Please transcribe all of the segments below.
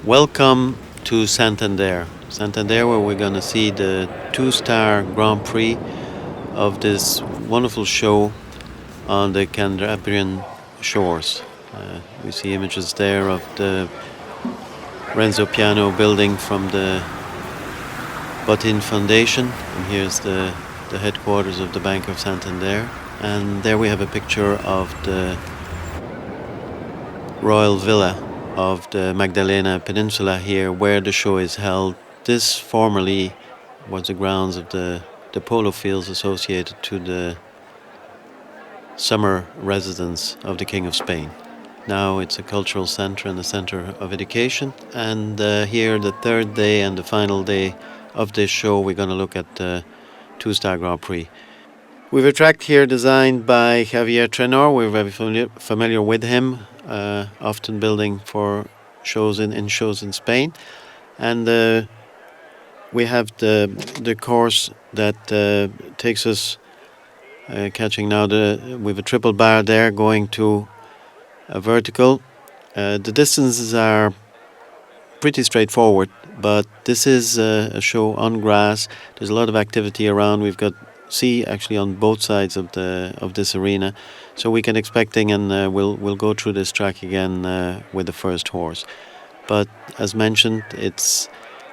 Welcome to Santander. Santander, where we're going to see the two-star Grand Prix of this wonderful show on the Cantabrian shores. We see images there of the Renzo Piano building from the Botin Foundation, and here's the headquarters of the Bank of Santander. And there we have a picture of the royal villa of the Magdalena Peninsula here, where the show is held. This formerly was the grounds of the polo fields associated to the summer residence of the King of Spain. Now it's a cultural center and a center of education. And here, the third day and the final day of this show, we're going to look at the two-star Grand Prix. We've a track here designed by Javier Trenor. We're very familiar with him, often building for shows in shows in Spain. And we have the course that takes us, catching now, we've a triple bar there going to a vertical. The distances are pretty straightforward, but this is a show on grass. There's a lot of activity around. We've got sea actually on both sides of this arena, so we can expecting, and we'll go through this track again with the first horse. But as mentioned, it's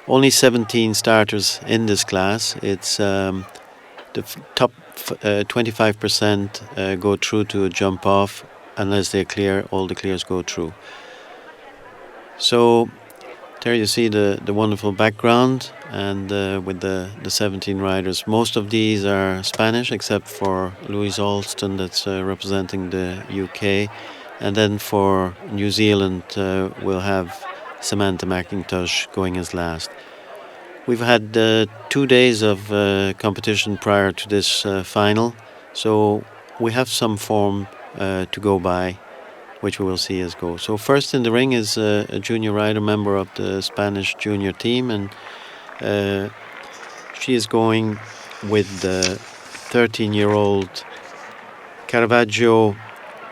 only 17 starters in this class. It's the top 25% go through to a jump off, unless they clear. All the clears go through. So there you see the wonderful background, and with the 17 riders. Most of these are Spanish, except for Louise Alston, that's representing the UK. And then for New Zealand, we'll have Samantha McIntosh going as last. We've had 2 days of competition prior to this final, so we have some form to go by, which we will see as go. So first in the ring is a junior rider, member of the Spanish junior team, and she is going with the 13-year-old Caravaggio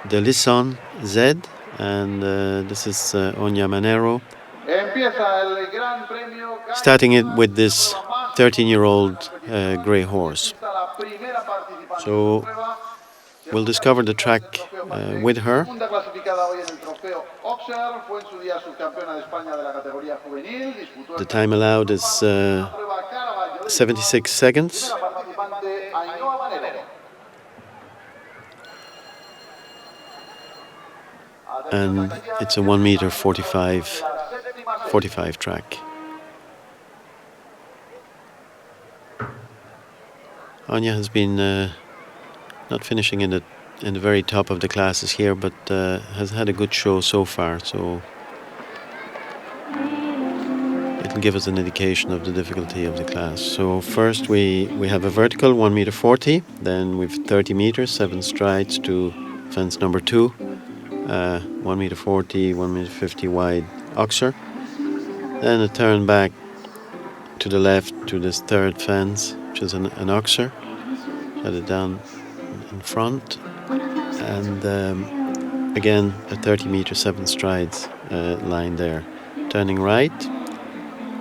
de Lisson Z, and this is Oña Manero. Starting it with this 13-year-old grey horse. So we'll discover the track with her. The time allowed is 76 seconds. And it's a 1 meter 45 track. Anya has been not finishing in the very top of the classes here, but has had a good show so far, so it'll give us an indication of the difficulty of the class. So first we have a vertical 1 meter 40, then we've 30 meters, 7 strides to fence number 2, 1 meter 40, 1 meter 50 wide Oxer, then a turn back to the left to this third fence, which is an Oxer. Shut it down in front, and again a 30 meter 7 strides line there. Turning right,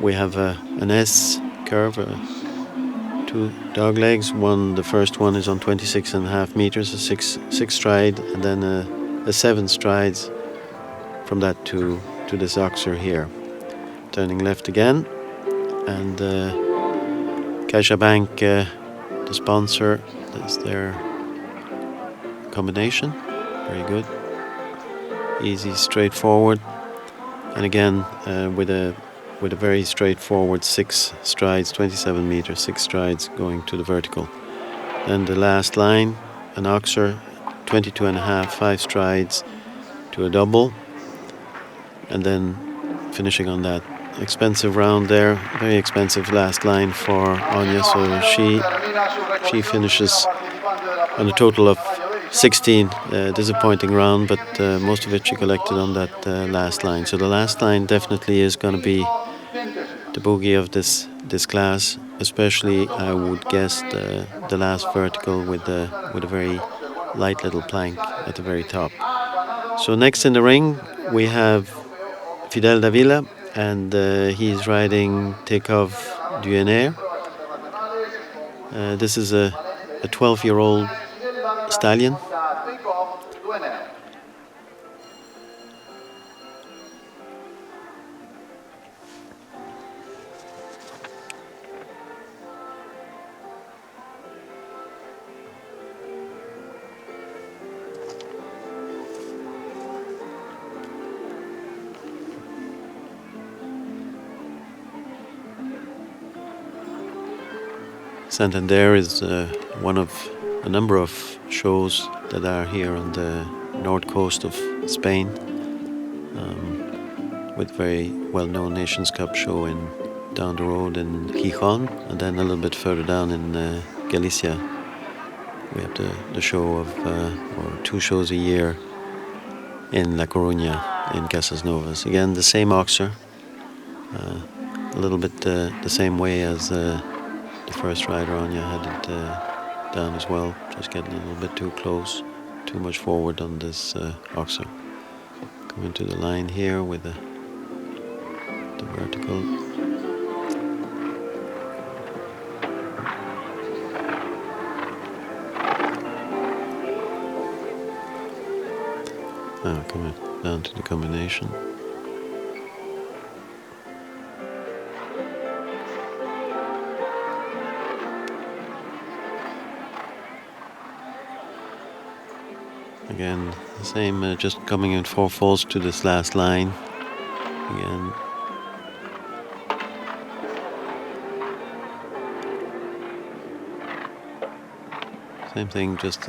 we have an S curve, 2 dog legs. The first one is on 26.5 meters, a 6 stride, and then a 7 strides from that to this Oxer here. Turning left again, and CaixaBank, the sponsor, that's their combination. Very good, easy, straightforward, and again with a very straightforward 6 strides, 27 meters, 6 strides going to the vertical. Then the last line, an Oxer, 22.5, 5 strides to a double, and then finishing on that expensive round there, very expensive last line for Anya. So she finishes on a total of 16. Disappointing round, but most of it she collected on that last line. So the last line definitely is going to be the bogey of this class, especially I would guess the last vertical with a very light little plank at the very top. So next in the ring we have Fidel Davila, and he's riding Tekov Duenair. This is a 12-year-old stallion. Santander is one of a number of shows that are here on the north coast of Spain, with very well-known Nations Cup show down the road in Gijón, and then a little bit further down in Galicia. We have the show of, or two shows a year in La Coruña, in Casas Novas. Again, the same Oxer, a little bit the same way as the first rider Anya had it down as well, just getting a little bit too close, too much forward on this Oxer. Coming to the line here with the vertical. Now coming down to the combination. Again, the same, just coming in 4 falls to this last line. Again, same thing, just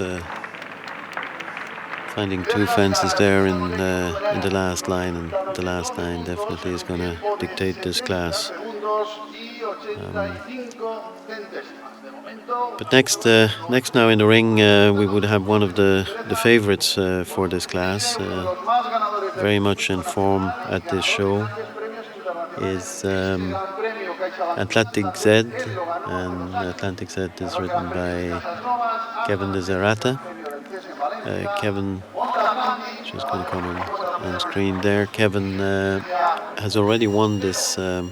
finding 2 fences there in the last line, and the last line definitely is going to dictate this class. But next now in the ring, we would have one of the favorites for this class, very much in form at this show, is Atlantic Z, and Atlantic Z is ridden by Kevin de Zerata. Kevin, just going to come on screen there. Kevin has already won this. There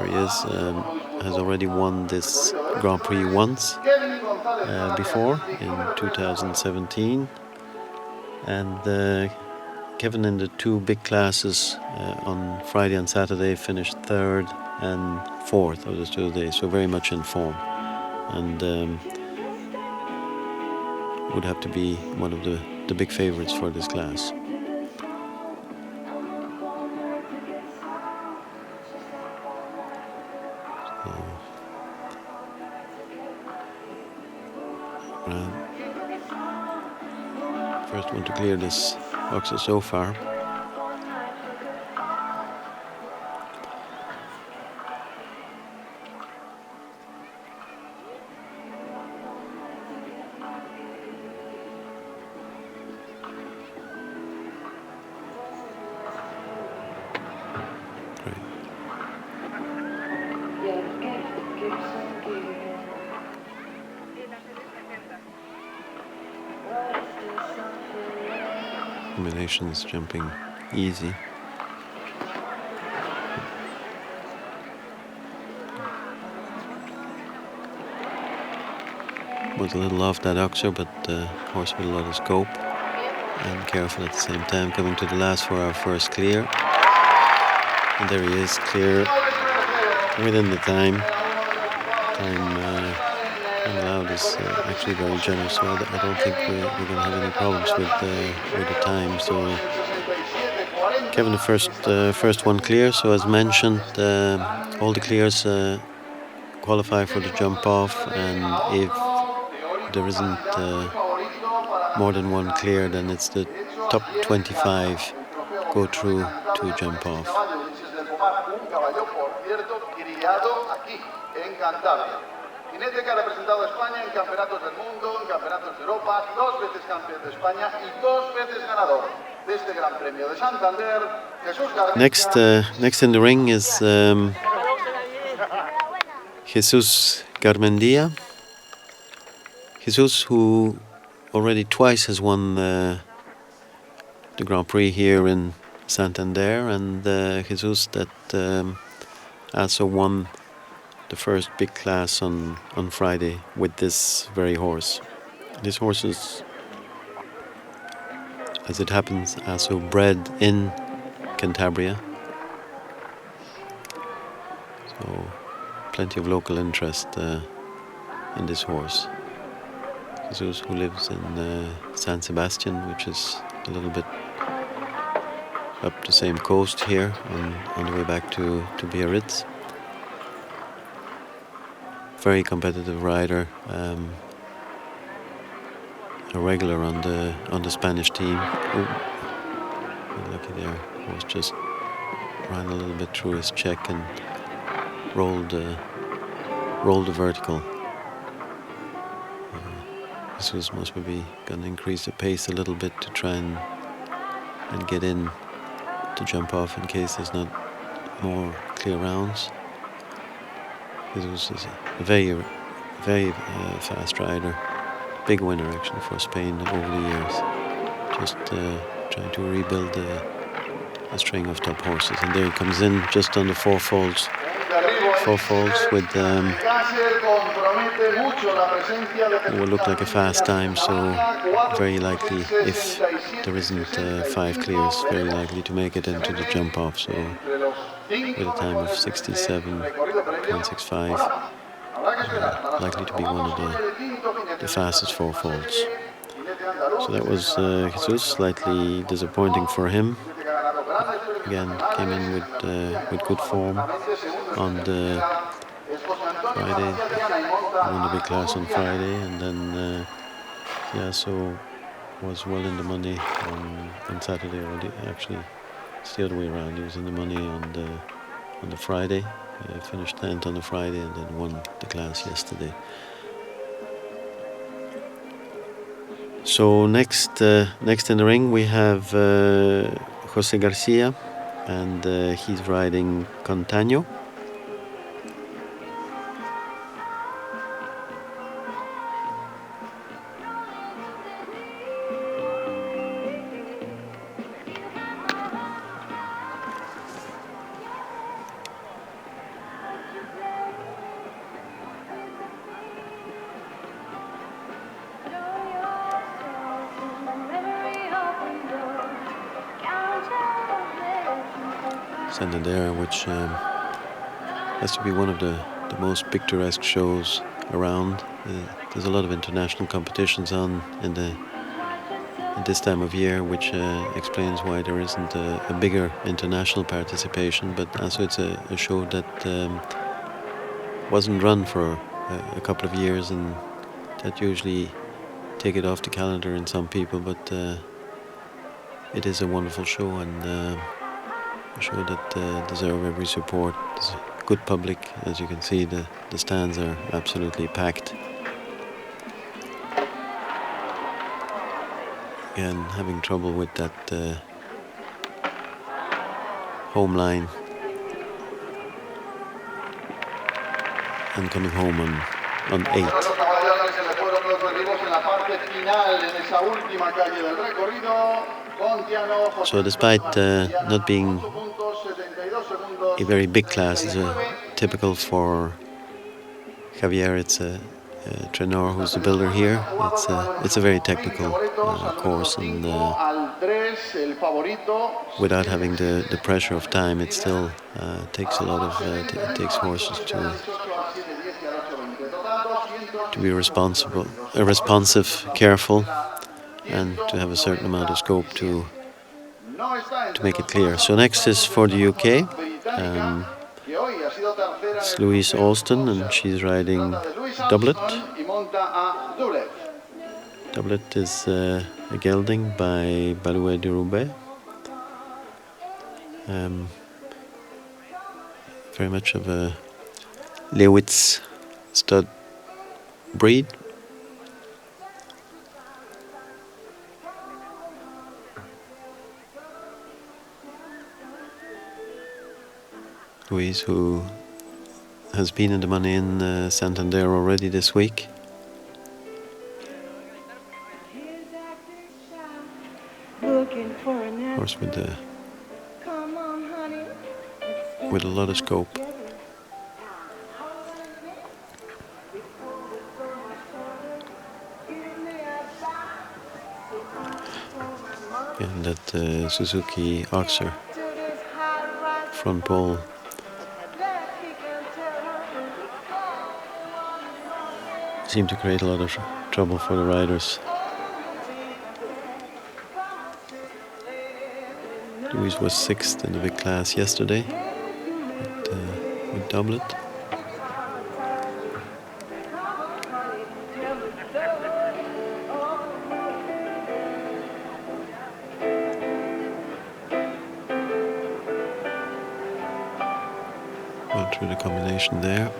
he is. Has already won this Grand Prix once before in 2017, and Kevin in the 2 big classes on Friday and Saturday finished 3rd and 4th of the 2 days, so very much in form, and would have to be one of the big favorites for this class. First one to clear this Oxer so far. Combinations jumping easy. Was a little off that Oxer, but horse with a lot of scope and careful at the same time. Coming to the last for our first clear, and there he is, clear within the time. Time allowed is actually very generous, so I don't think we're going to have any problems with the time. So Kevin, the first one clear. So as mentioned, all the clears qualify for the jump off, and if there isn't more than one clear, then it's the top 25 go through to jump off. Jinete que ha representado a España en campeonatos del mundo, en campeonatos de Europa, 2 veces campeón de España y 2 veces ganador de este Gran Premio de Santander. Next in the ring is Jesus Garmendia. Jesus, who already twice has won the Grand Prix here in Santander, and Jesus that also won the first big class on Friday with this very horse. This horse is, as it happens, also bred in Cantabria, so plenty of local interest in this horse. Jesus, who lives in San Sebastian, which is a little bit up the same coast here on the way back to Biarritz. Very competitive rider, a regular on the Spanish team. Lucky there, was just ran a little bit through his check and rolled the vertical. This was must be going to increase the pace a little bit to try and get in to jump off in case there's not more clear rounds. This was a very fast rider, big winner actually for Spain over the years. Just trying to rebuild a string of top horses, and there he comes in just on the four folds with it will look like a fast time, so very likely, if there isn't 5 clears, very likely to make it into the jump off. So with a time of 67.65, likely to be one of the fastest four folds. So that was Jesus, slightly disappointing for him. Again, came in with good form on the Friday, won the big class on Friday, and then so was well in the money on Saturday already. Actually, it's the other way around. He was in the money on the Friday, finished 10th on the Friday, and then won the class yesterday. So next in the ring we have Jose Garcia, and he's riding Contaño. Santander, which has to be one of the most picturesque shows around. There's a lot of international competitions on in this time of year, which explains why there isn't a bigger international participation. But also it's a show that wasn't run for a couple of years, and that usually take it off the calendar in some people. But it is a wonderful show, and a show that deserve every support. There's a good public, as you can see. The stands are absolutely packed. Again, having trouble with that home line and coming home on 8. So despite not being a very big class, it's typical for Javier. It's a trainer who's the builder here. It's a very technical course, and without having the pressure of time, it still takes a lot of takes horses to be responsive, careful, and to have a certain amount of scope to make it clear. So next is for the UK. It's Louise Alston, and she's riding Doublet. Doublet is a gelding by Balouet de Roubaix. Very much of a Lewitz stud breed. Louise, who has been in the money in Santander already this week. Of course, with the with a lot of scope. And that Suzuki Oxer front pole seemed to create a lot of trouble for the riders. Luis was 6th in the big class yesterday with doublet. Well, through the combination there.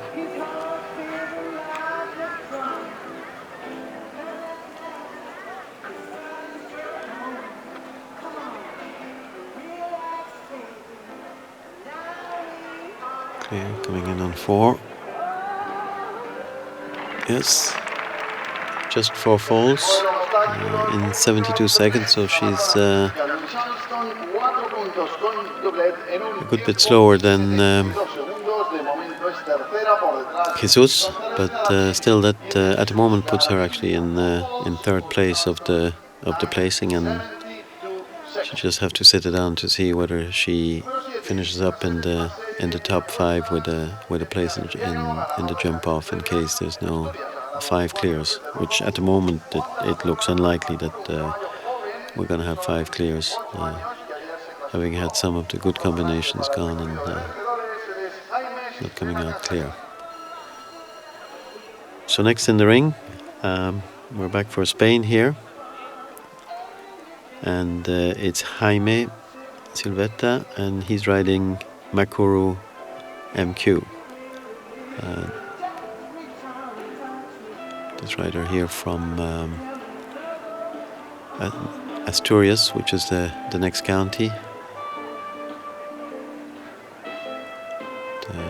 Clear, coming in on 4. Yes, just 4 falls in 72 seconds, so she's a good bit slower than Jesus, but still that at the moment puts her actually in 3rd place of the placing, and she just have to sit it down to see whether she finishes up in the top 5 with a place in the jump off, in case there's no 5 clears, which at the moment it looks unlikely that we're going to have 5 clears, having had some of the good combinations gone and not coming out clear. So next in the ring, we're back for Spain here, and it's Jaime Silvetta, and he's riding Makuru MQ. This rider here from Asturias, which is the next county,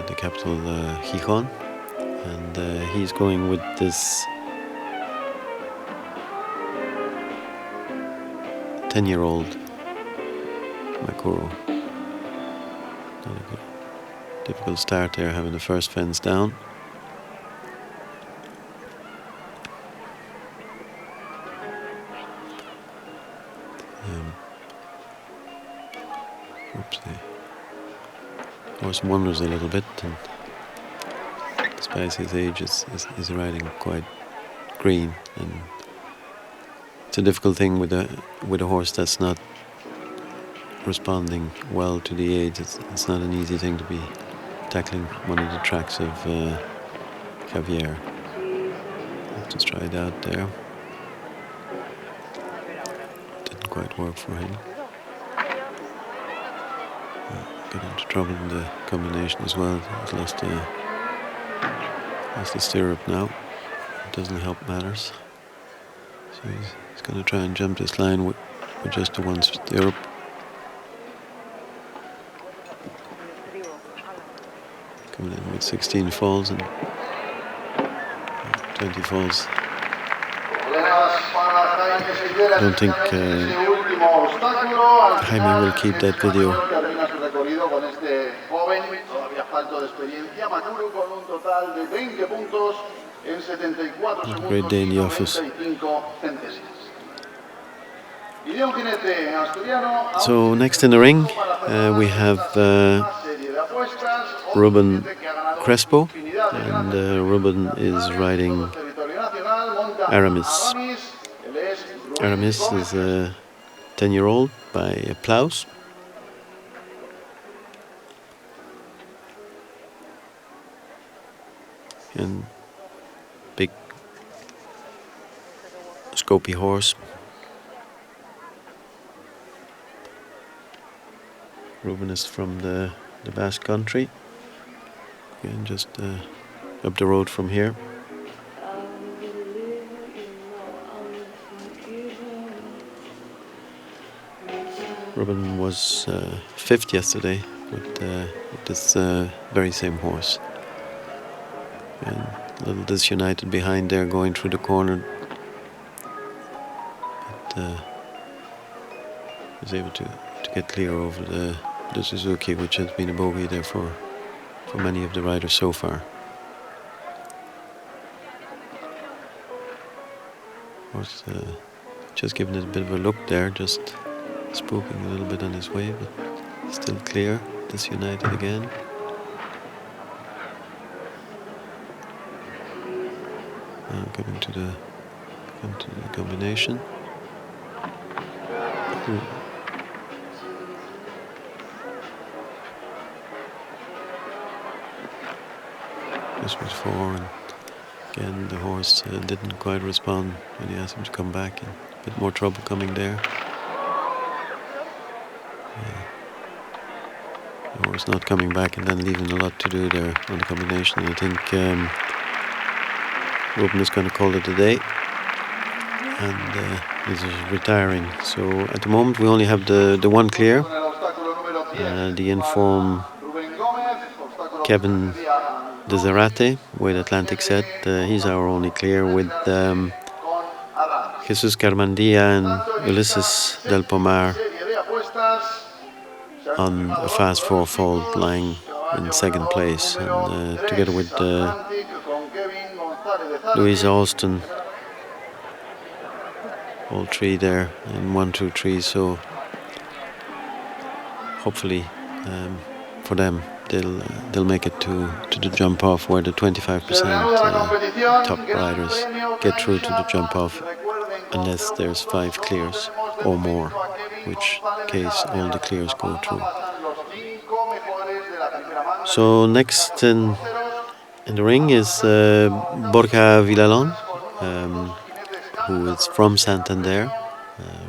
the capital Gijón, and he's going with this 10-year-old Makuru. Not a good, difficult start there, having the first fence down. Horse wanders a little bit, and despite his age, is riding quite green, and it's a difficult thing with a horse that's not responding well to the age. It's not an easy thing to be tackling one of the tracks of Javier. Just try it out there. Didn't quite work for him. Got into trouble in the combination as well. He's lost the stirrup now. It doesn't help matters. So he's going to try and jump this line with just the one stirrup. Coming in with 16 falls and 20 falls. I don't think Jaime will keep that video. A great day in the office. So next in the ring we have Ruben Crespo, and Ruben is riding Aramis. Aramis is a 10-year-old by Plaus. And big scopy horse. Ruben is from the Basque Country. Again, just up the road from here. Ruben was 5th yesterday with this very same horse. And a little disunited behind there, going through the corner. But was able to get clear over the Suzuki, which has been a bogey there for many of the riders so far. Horse just giving it a bit of a look there, just spooking a little bit on his way, but still clear. Disunited again. Coming to the combination. Ooh. This was 4, and again the horse didn't quite respond when he asked him to come back, and a bit more trouble coming there. The horse not coming back and then leaving a lot to do there on the combination. I think Ruben is going to call it a day, and he's retiring. So at the moment we only have the one clear. The informed Kevin Desirate with Atlantic Set. He's our only clear, with Jesus Carmandia and Ulysses Del Pomar on a fast 4-fold lying in second place, and together with Louise Alston, all three there in 1, 2, 3. So hopefully for them they'll make it to the jump off, where the 25% top riders get through to the jump off, unless there's 5 clears or more, which case all the clears go through. So next in the ring is Borja Villalon, who is from Santander,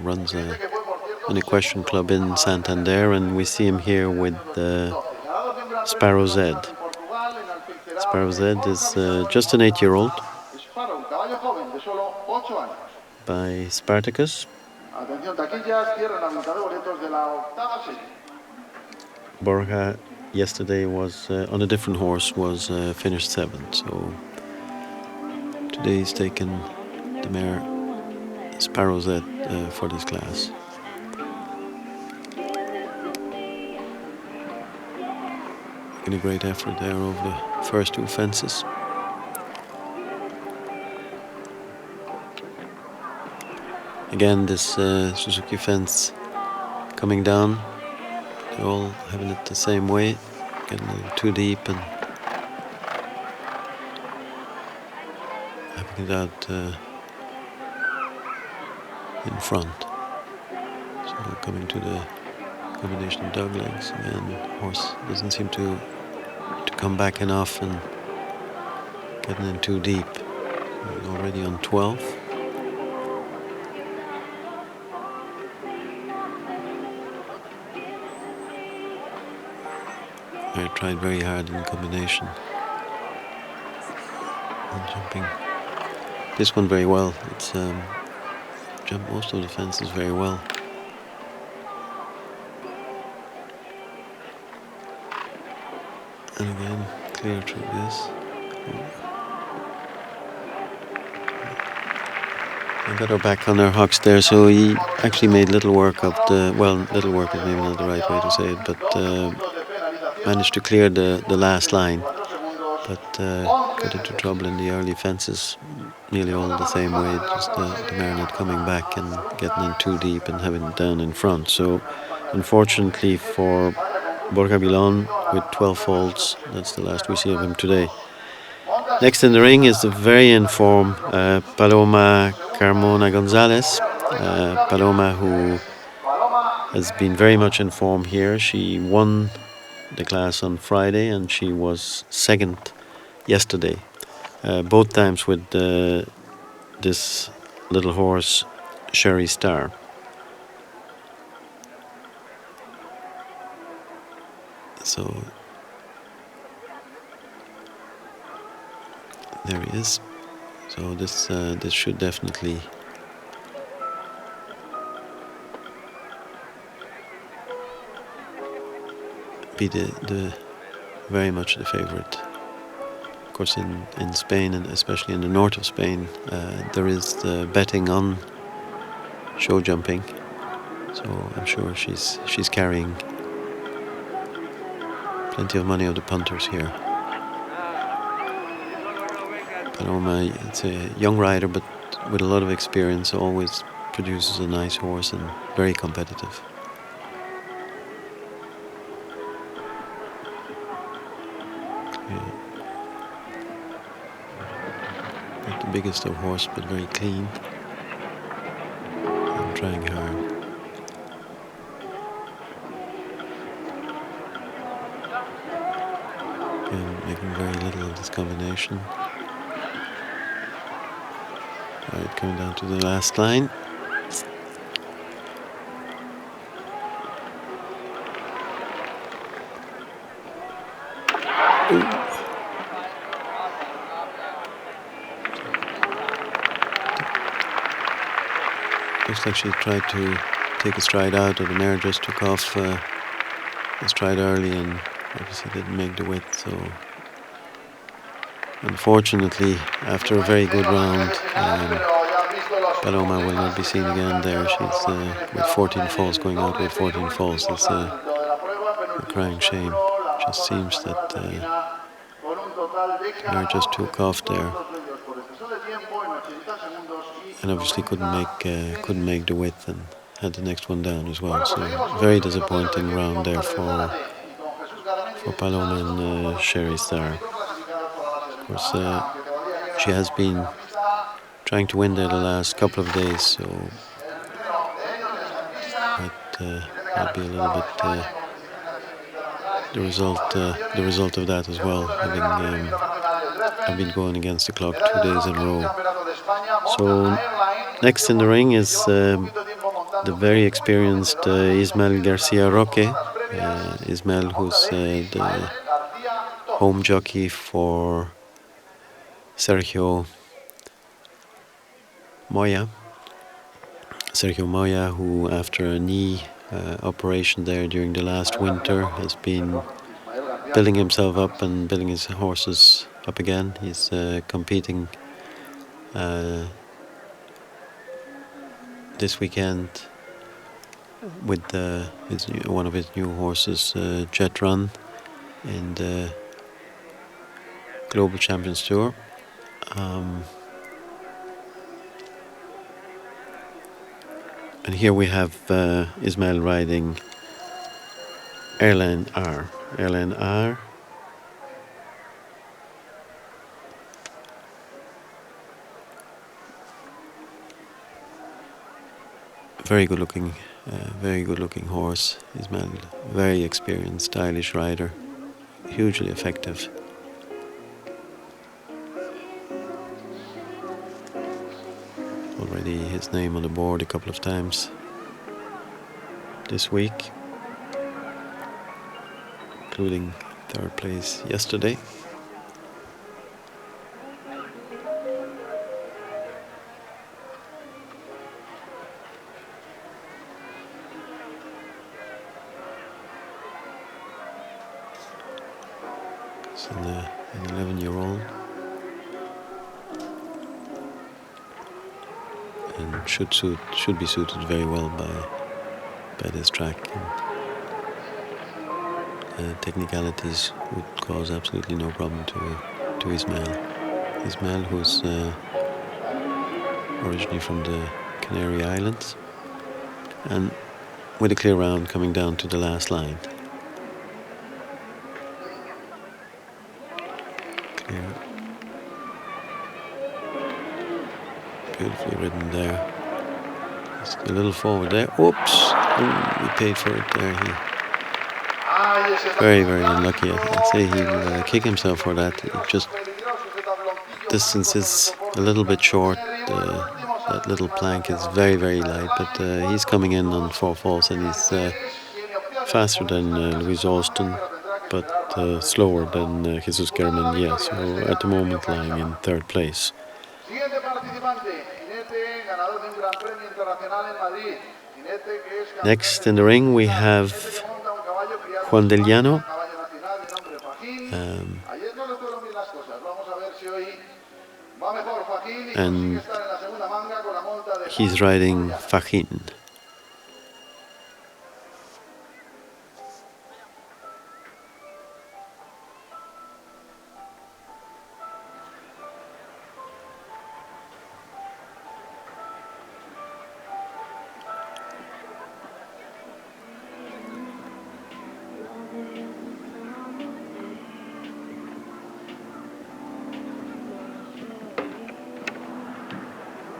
runs an equestrian club in Santander, and we see him here with Sparrow Z. Sparrow Z is just an 8-year-old by Spartacus. Borja yesterday was on a different horse, was finished 7th, so today he's taken the mare Sparrow Z for this class. A great effort there over the first 2 fences. Again, this Suzuki fence coming down. They're all having it the same way, getting a little too deep and having it out in front. So coming to the combination of dog legs, and horse doesn't seem to come back enough and getting in too deep. We're already on 12. I tried very hard in the combination and jumping this one very well. It's jumped most of the fences very well. And again, clear through this. I got her back on her hocks there, so he actually made little work of the, well, little work is maybe not the right way to say it, but managed to clear the last line. But got into trouble in the early fences, nearly all the same way, just the mare not coming back and getting in too deep and having it down in front. So unfortunately for Borja Villalon, with 12 faults, that's the last we see of him today. Next in the ring is the very informed Paloma Carmona Gonzalez. Paloma, who has been very much in form here. She won the class on Friday and she was 2nd yesterday, both times with this little horse Sherry Star. So there he is. So this should definitely be the very much the favorite. Of course, in Spain, and especially in the north of Spain, there is the betting on show jumping. So I'm sure she's carrying Plenty of money of the punters here. Paloma, it's a young rider, but with a lot of experience, always produces a nice horse and very competitive. Yeah. Not the biggest of horse, but very clean and trying hard. And making very little of this combination. Right, coming down to the last line. Looks like she tried to take a stride out, or the mare just took off a stride early and obviously didn't make the width. So unfortunately, after a very good round, Paloma will not be seen again there. She's with 14 falls, going out with 14 falls. It's a crying shame. It just seems that mare just took off there. And obviously couldn't make the width and had the next one down as well. So very disappointing round there for Paloma and Sherry Star. Of course, she has been trying to win there the last couple of days, so might be a little bit the result of that as well, having been going against the clock 2 days in a row. So next in the ring is the very experienced Ismael Garcia Roque. Ismael, who's the home jockey for Sergio Moya. Sergio Moya, who after a knee operation there during the last winter has been building himself up and building his horses up again. He's competing this weekend with one of his new horses, Jet Run, in the Global Champions Tour. And here we have Ismael riding Airline R. Airline R. Very good looking horse. Ismael, very experienced, stylish rider, hugely effective. Already his name on the board a couple of times this week, including third place yesterday. It's an 11-year-old. And should be suited very well by this track. And, technicalities would cause absolutely no problem to Ismael. Ismael, who's originally from the Canary Islands, and with a clear round coming down to the last line. Clear. Beautifully ridden there. Just a little forward there. Oops! He paid for it there. He very, very unlucky. I'd say he'll kick himself for that. It just distance is a little bit short. That little plank is very, very light, but he's coming in on 4 falls, and he's faster than Luis Austin, but slower than Jesus Garmendia. So at the moment lying in third place. Next in the ring we have Juan del Llano. And he's riding Fajín.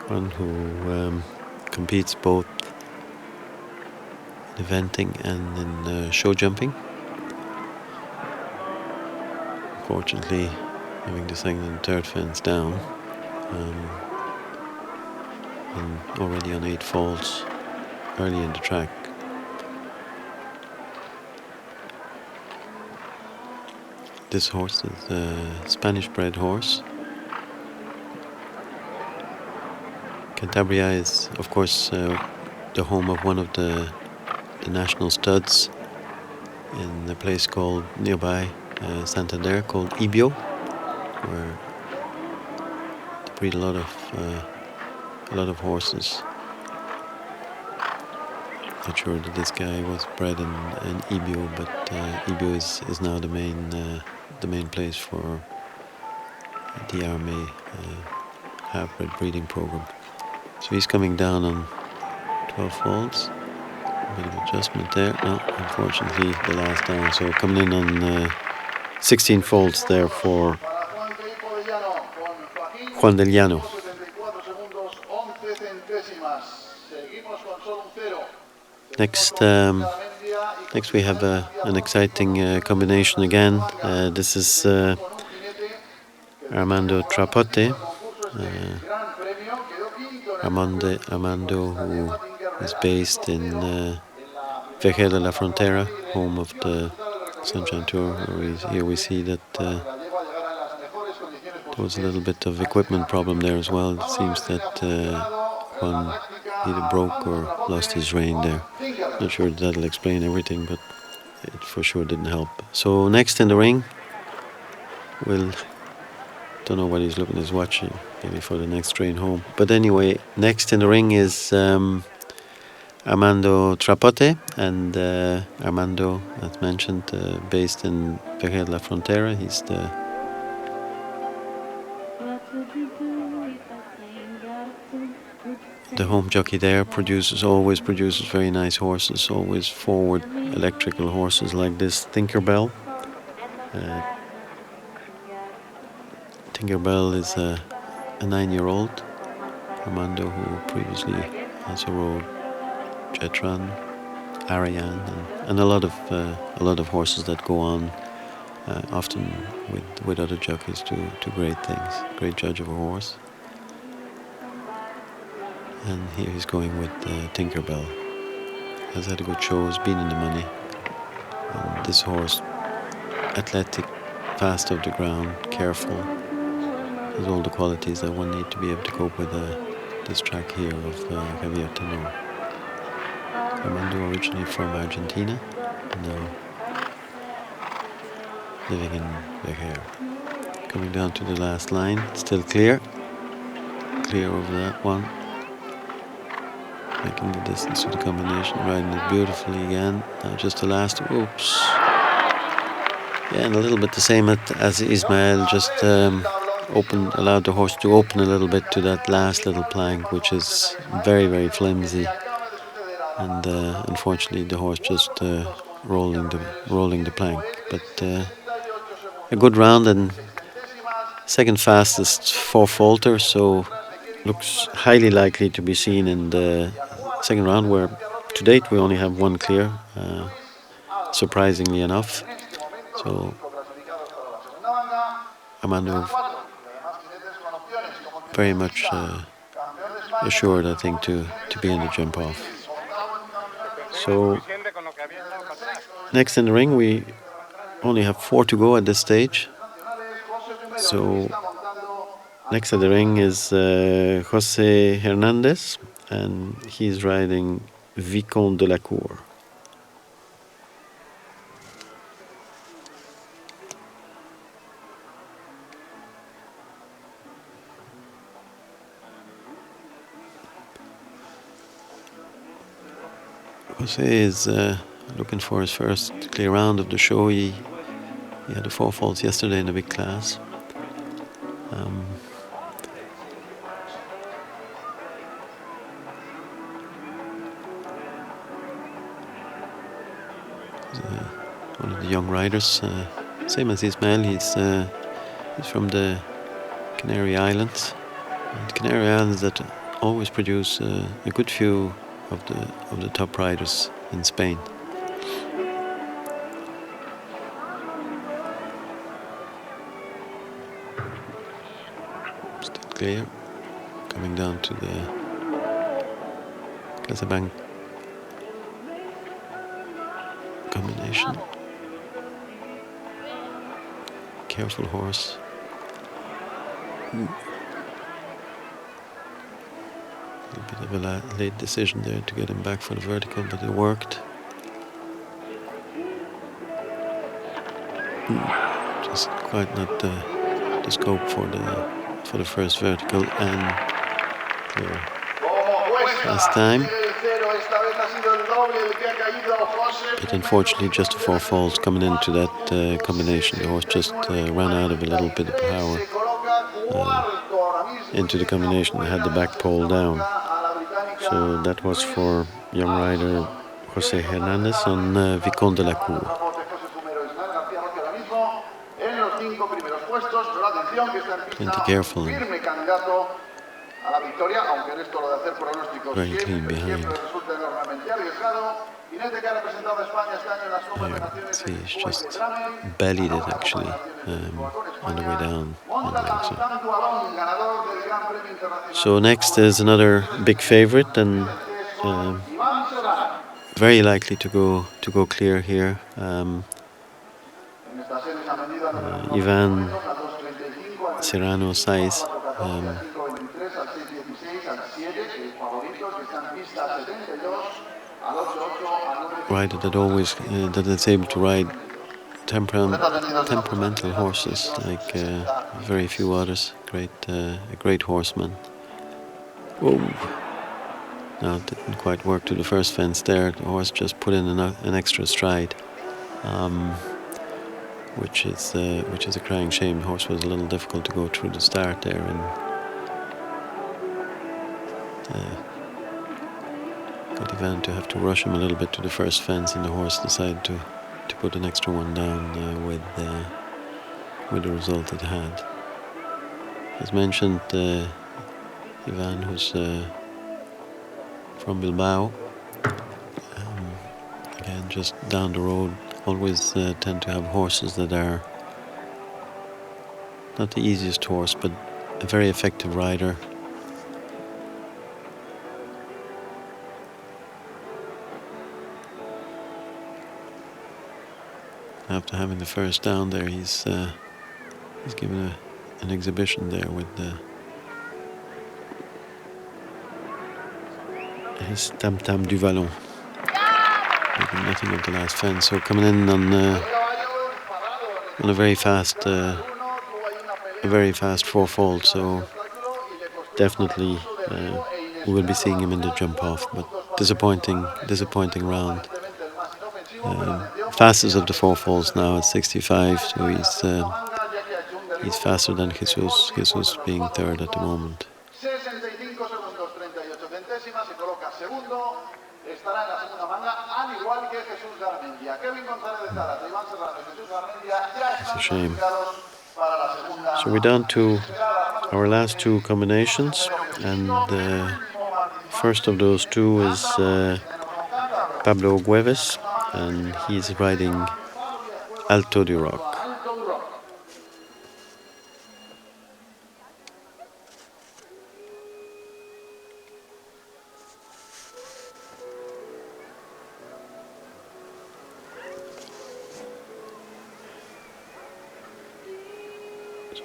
one who competes both in eventing and in show jumping. Fortunately, having the second and third fence down, and already on 8 faults early in the track. This horse is a Spanish-bred horse. Cantabria is, of course, the home of one of the national studs in a place called nearby Santander, called Ibio, where they breed a lot of horses. Not sure that this guy was bred in Ibio, but Ibio is now the main place for the Army half-bred breeding program. So he's coming down on 12 faults. A bit of adjustment there. No, unfortunately, the last down. So coming in on 16 faults there for Juan del Llano. Next we have an exciting combination again. This is Armando Trapote. Armando, who is based in Vejer de la Frontera, home of the Sunshine Tour. Here we see that there was a little bit of equipment problem there as well. It seems that Juan either broke or lost his rein there. Not sure that'll explain everything, but it for sure didn't help. So next in the ring, don't know what he's looking at his watch, maybe for the next train home. But anyway, next in the ring is Armando Trapote, and Armando, as mentioned, based in Vejer de la Frontera. He's the home jockey there. Always produces very nice horses, always forward electrical horses like this Tinkerbell. Tinkerbell is a 9-year-old. Armando, who previously also rode Jetran, Ariane, and a lot of horses that go on, often with other jockeys to great things. Great judge of a horse. And here he's going with Tinkerbell. Has had a good show, has been in the money. And this horse, athletic, fast off the ground, careful, has all the qualities that one need to be able to cope with this track here of Javier Tenor. Armando, originally from Argentina, now living in Vejer. Coming down to the last line, still clear over that one. Making the distance to the combination, riding it beautifully again. Now just the last, oops. Yeah, and a little bit the same as Ismael, just allowed the horse to open a little bit to that last little plank, which is very, very flimsy. And unfortunately the horse just rolling the plank. But a good round, and second fastest 4-faulter, so looks highly likely to be seen in the second round, where to date we only have one clear, surprisingly enough. So Armando very much assured, I think, to be in the jump off. So next in the ring, we only have 4 to go at this stage. So next in the ring is Jose Hernandez, and he's riding Vicomte de la Cour. Jose is looking for his first clear round of the show. He had the 4 faults yesterday in the big class. One of the young riders, same as Ismael. He's from the Canary Islands. And Canary Islands that always produce a good few of the top riders in Spain. Still clear, coming down to the Casabank combination. Careful horse. A bit of a late decision there to get him back for the vertical, but it worked. Just quite not the scope for the first vertical, and clear. Last time. But unfortunately, just the 4 faults coming into that combination. The horse just ran out of a little bit of power into the combination and had the back pole down. So that was for young rider José Hernández on Vicomte de la Cour. Plenty careful and very clean behind. See, he's just bellied it actually on the way down on the Oxer. So next is another big favorite and very likely to go clear here. Ivan Serrano Saiz, rider that is able to ride temperamental horses like very few others. A great horseman. Whoa! No, it didn't quite work to the first fence there. The horse just put in an extra stride, which is a crying shame. The horse was a little difficult to go through the start there, and got Ivan to have to rush him a little bit to the first fence, and the horse decided to put an extra one down with the result it had. As mentioned, Ivan, who's from Bilbao, again just down the road, always tend to have horses that are not the easiest horse, but a very effective rider. After having the first down there, he's given an exhibition there with his Tam Tam du Vallon, making nothing of the last fence. So coming in on a very fast 4-fold. So definitely we will be seeing him in the jump off. But disappointing round. Fastest of the 4-folds now at 65. So he's faster than Jesus. Jesus being third at the moment. It's a shame. So we're down to our last two combinations, and first of those two is Pablo Gueves, and he's riding Alto du Roc.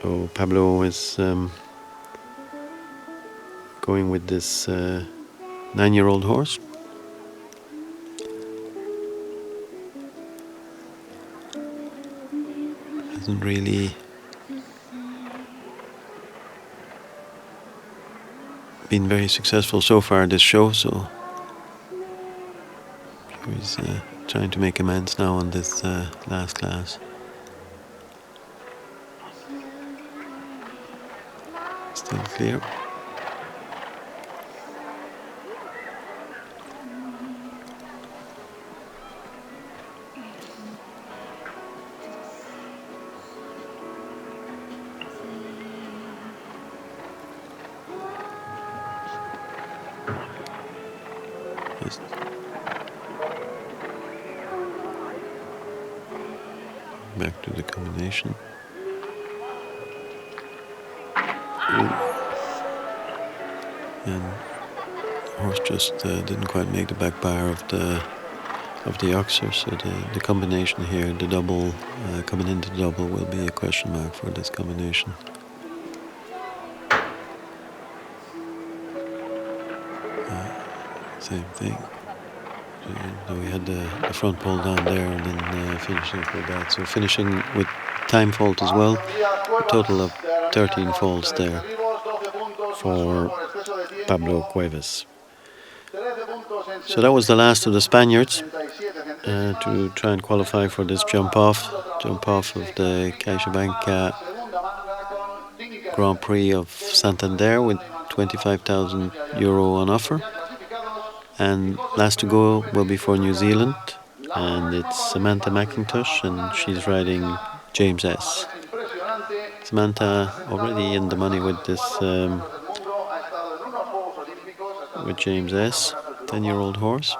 So Pablo is going with this 9-year-old horse. Hasn't really been very successful so far this show, so he's trying to make amends now on this last class. Still clear. just back to the combination. And horse just didn't quite make the back bar of the Oxer, so the combination here, the double coming into the double, will be a question mark for this combination. Same thing. So we had the front pole down there and then finishing for that. So finishing with time fault as well. A total of 13 faults there for Pablo Cuevas. So that was the last of the Spaniards to try and qualify for this jump off of the CaixaBank Grand Prix of Santander with €25,000 on offer. And last to go will be for New Zealand, and it's Samantha McIntosh, and she's riding James S. Samantha already in the money with this with James S, 10-year-old horse.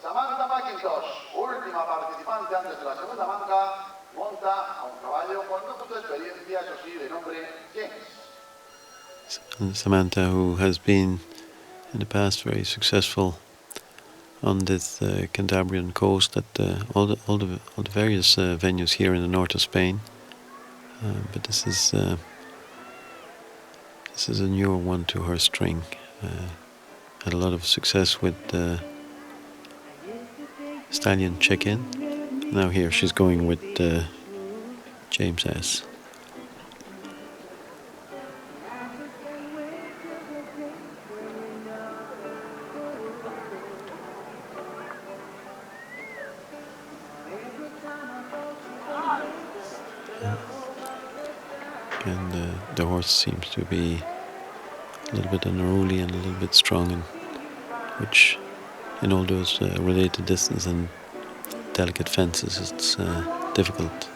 Samantha McIntosh, última participante antes de la segunda manga, monta a un caballo con no mucha experiencia, eso sí, de nombre James. Samantha, who has been in the past very successful on this Cantabrian coast at all the various venues here in the north of Spain, but this is a newer one to her string. Had a lot of success with Stallion Check-In. Now here she's going with James S. And the horse seems to be a little bit unruly and a little bit strong, and which in all those related distance and delicate fences, it's difficult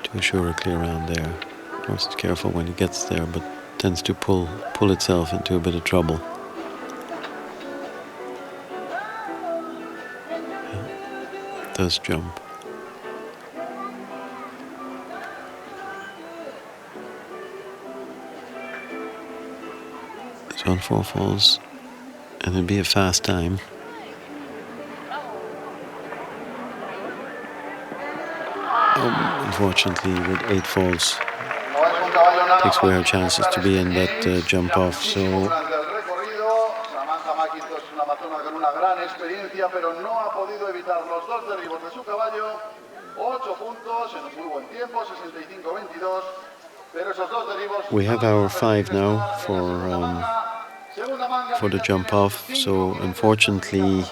to assure a clear round there. Of course, it's careful when it gets there, but tends to pull itself into a bit of trouble. It does jump. It's on 4 falls, and it'd be a fast time. Unfortunately, with 8 falls, takes away her chances to be in that jump off. So Samantha McIntosh es una amazona con una gran experiencia, pero no ha podido evitar los 2 derribos de su caballo. 8 puntos en un muy buen tiempo, 65-22. Pero esos 2 derribos. We have our 5 now for the jump off. So unfortunately,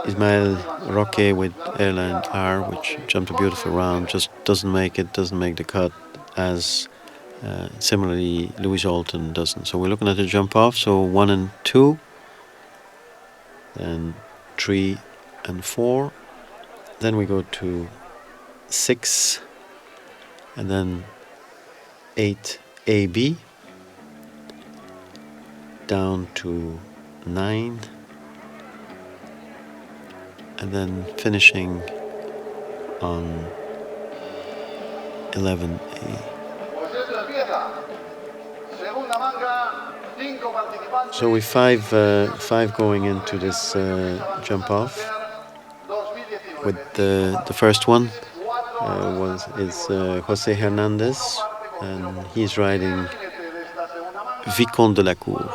Ismael Roque with Airline R, which jumped a beautiful round, just doesn't make the cut, as similarly Louis Alton doesn't. So we're looking at the jump off. So 1 and 2, then 3 and 4, then we go to 6, and then 8 AB, down to 9, and then finishing on 11A. So we 5 going into this jump off. With the first one is Jose Hernandez, and he's riding Vicomte de la Cour,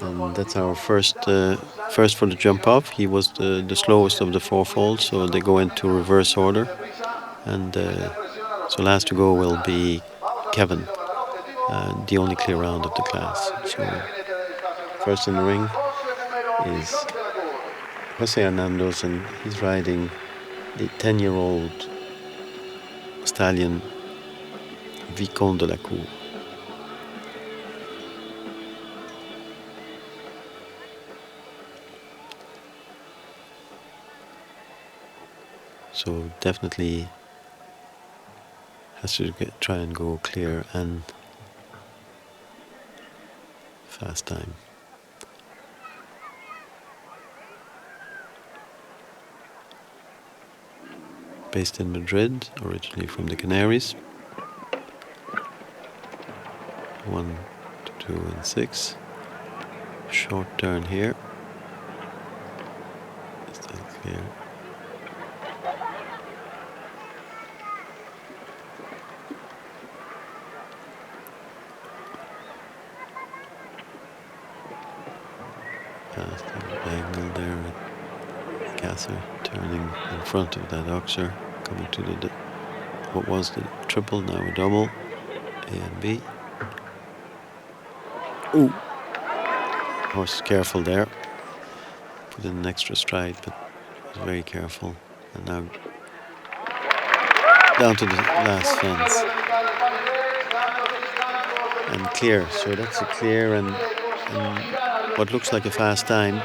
and that's our first for the jump off. He was the slowest of the 4 falls, so they go into reverse order, and so last to go will be Kevin, the only clear round of the class. So first in the ring is Jose Hernandez, and he's riding the 10-year-old stallion Vicomte de la Cour. So definitely has to try and go clear and fast time. Based in Madrid, originally from the Canaries. 1 to 2 and 6. Short turn here. Still clear. Past the angle there at Gasser, turning in front of that Oxer, coming to the what was the triple, now a double, A and B. Ooh! Horse careful there. Put in an extra stride, but was very careful. And now down to the last fence. And clear. So that's a clear and what looks like a fast time.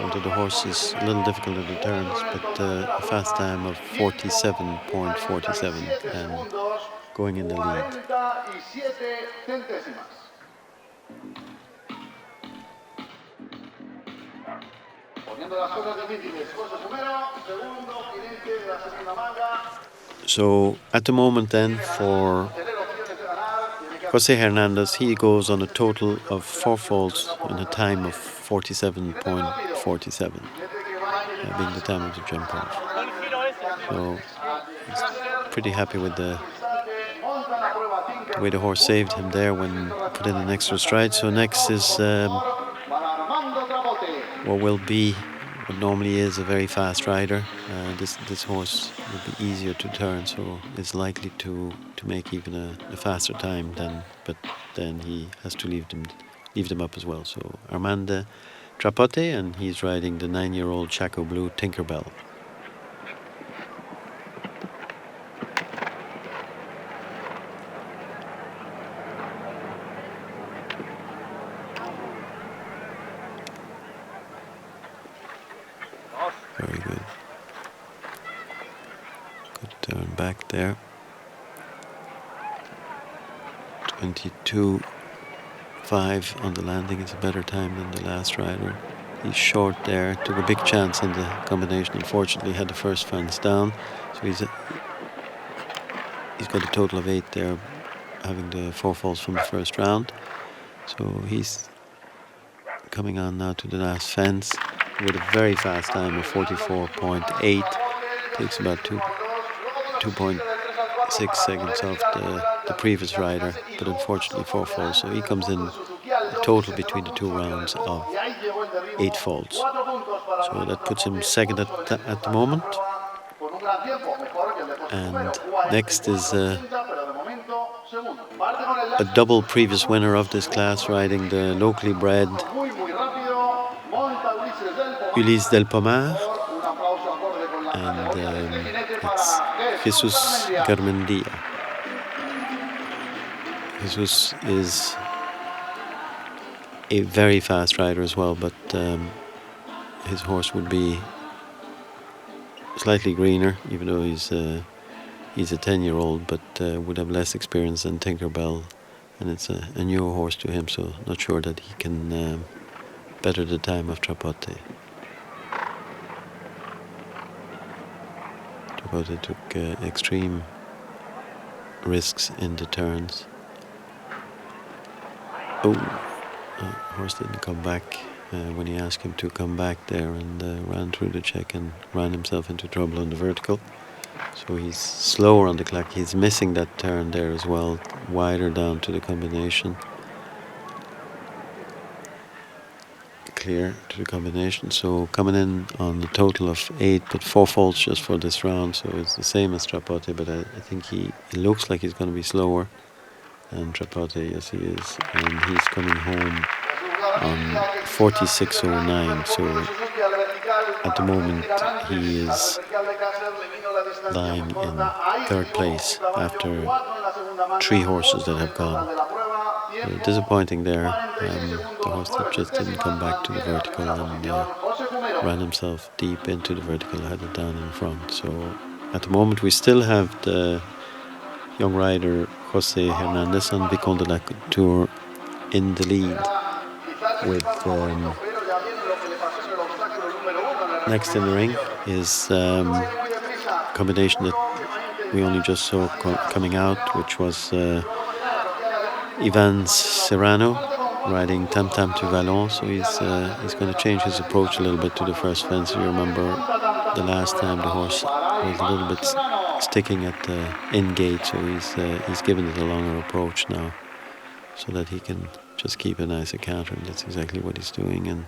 Although the horse is a little difficult at the turns, but a fast time of 47.47 and going in the lead. So at the moment then for Jose Hernandez, he goes on a total of 4 faults in a time of 47.47, being the time of the jump off. So he's pretty happy with the way the horse saved him there when put in an extra stride. So next is what will be, what normally is a very fast rider. This horse will be easier to turn, so it's likely to make even a faster time then. But then he has to leave them up as well. So Armando Trapote, and he's riding the 9-year-old Chaco Blue Tinkerbell. Very good. Good turn back there. 22.5 on the landing is a better time than the last rider. He's short there, took a big chance on the combination. Unfortunately, had the first fence down, so he's got a total of 8 there, having the 4 falls from the first round. So he's coming on now to the last fence with a very fast time of 44.8. Takes about 2.6 seconds off the previous rider, but unfortunately 4 falls. So he comes in a total between the 2 rounds of 8 falls. So that puts him second at the moment. And next is a double previous winner of this class, riding the locally bred Ulysse Del Pomar, and it's Jesus Garmendia. Jesus is a very fast rider as well, but his horse would be slightly greener, even though he's a 10-year-old, but would have less experience than Tinkerbell, and it's a newer horse to him, so not sure that he can better the time of Trapote. Trapote took extreme risks in the turns. Horse didn't come back when he asked him to come back there, and ran through the check and ran himself into trouble on the vertical. So he's slower on the clock. He's missing that turn there as well, wider down to the combination. Clear to the combination. So coming in on a total of 8, but 4 faults just for this round. So it's the same as Trapote, but I think he looks like he's going to be slower than Trapote. Yes, he is. And he's coming home on 46.09. So at the moment he is lying in 3rd place after 3 horses that have gone. Disappointing there. The horse that just didn't come back to the vertical and ran himself deep into the vertical, had it down in front. So at the moment we still have young rider Jose Hernandez on Vicomte de la Couture in the lead with next in the ring is combination that we only just saw coming out, which was Ivan Serrano riding Tam Tam to Vallon. So he's going to change his approach a little bit to the first fence. You remember the last time the horse was a little bit sticking at the in gate, so he's given it a longer approach now, so that he can just keep a nicer counter, and that's exactly what he's doing, and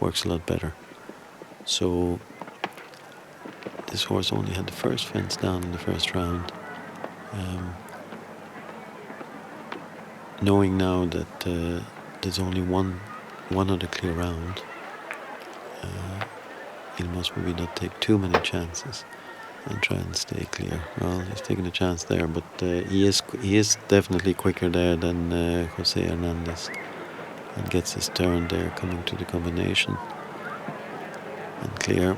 works a lot better. So this horse only had the first fence down in the first round. Knowing now that there's only one other clear round, he must maybe not take too many chances and try and stay clear. Well, he's taking a chance there, but he is definitely quicker there than Jose Hernandez, and gets his turn there coming to the combination and clear.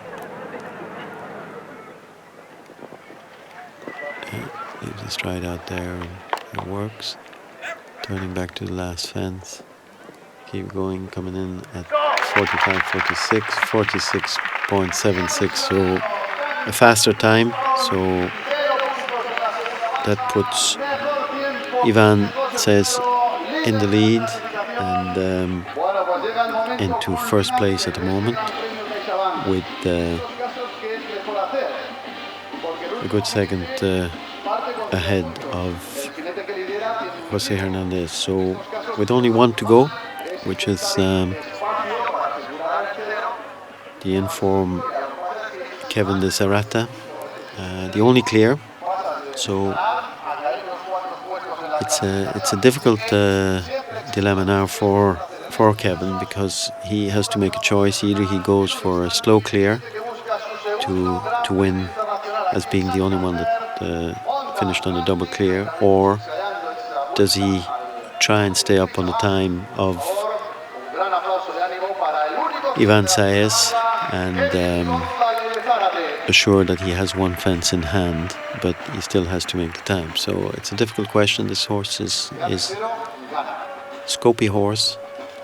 Leaves a stride out there, and it works. Turning back to the last fence. Keep going, coming in at 45.46, 46.76, so a faster time. So that puts Ivan Saez in the lead and into first place at the moment, with a good second ahead of Jose Hernandez. So with only one to go, which is the in-form Kevin de Serrata, the only clear. So it's a difficult dilemma now for Kevin, because he has to make a choice. Either he goes for a slow clear to win, as being the only one that finished on a double clear, or does he try and stay up on the time of Ivan Saez and assure that he has one fence in hand, but he still has to make the time. So it's a difficult question. This horse is scopy horse,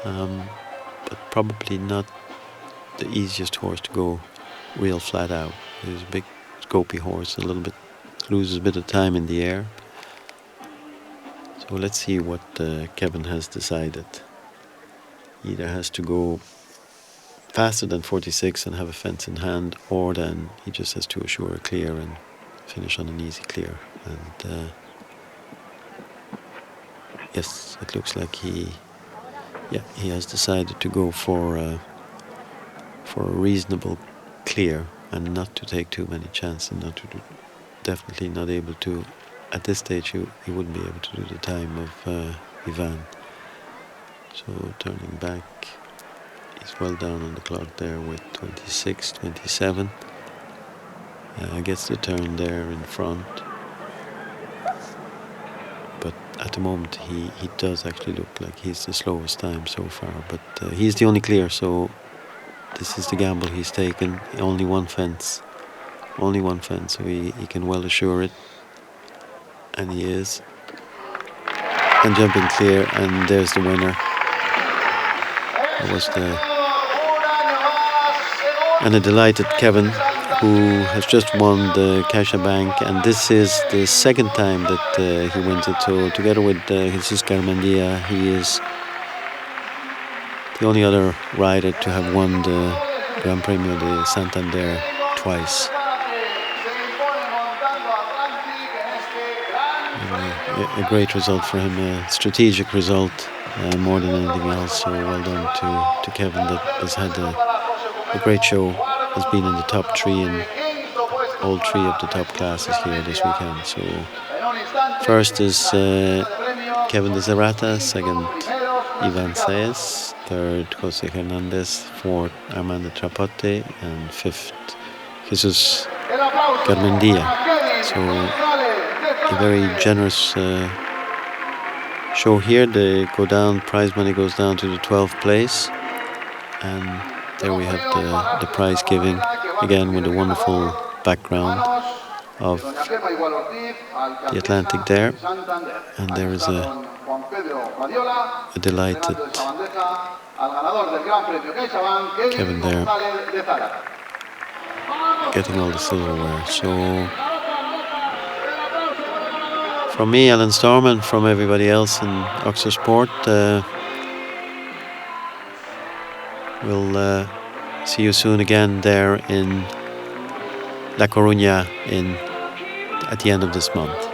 but probably not the easiest horse to go real flat out. He's a big scopy horse, a little bit loses a bit of time in the air. So let's see what Kevin has decided. Either has to go faster than 46 and have a fence in hand, or then he just has to assure a clear and finish on an easy clear. And yes, it looks like he has decided to go for a reasonable clear and not to take too many chances, and definitely not able to. At this stage, he wouldn't be able to do the time of Ivan. So turning back, he's well down on the clock there with 26, 27. Gets the turn there in front. But at the moment, he does actually look like he's the slowest time so far. But he's the only clear, so this is the gamble he's taken. Only one fence, so he can well assure it. And he is. And jumping clear, and there's the winner. That was and a delighted Kevin, who has just won the CaixaBank, and this is the second time that he wins it. So together with Jesus Garmendia, he is the only other rider to have won the Gran Premio de Santander twice. A great result for him, a strategic result more than anything else. So well done to Kevin, that has had a great show, has been in the top three in all three of the top classes here this weekend. So first is Kevin de Serrata, second Ivan Saez, third Jose Hernandez, fourth Armando Trapote, and fifth Jesus Garmendia. So a very generous show here. They go down, prize money goes down to the 12th place, and there we have the prize giving, again with a wonderful background of Doña Gema Igual Ortiz, the Atlantic there, de Santander. and Aquí there is está a don Juan Pedro Badiola, delighted entregando esa bandeja al ganador del Gran Premio CaixaBank, Kevin Kevin there, González de Zara. getting all the silverware. So from me, Alan Storm, and from everybody else in Oxer Sport, we'll see you soon again there in La Coruña at the end of this month.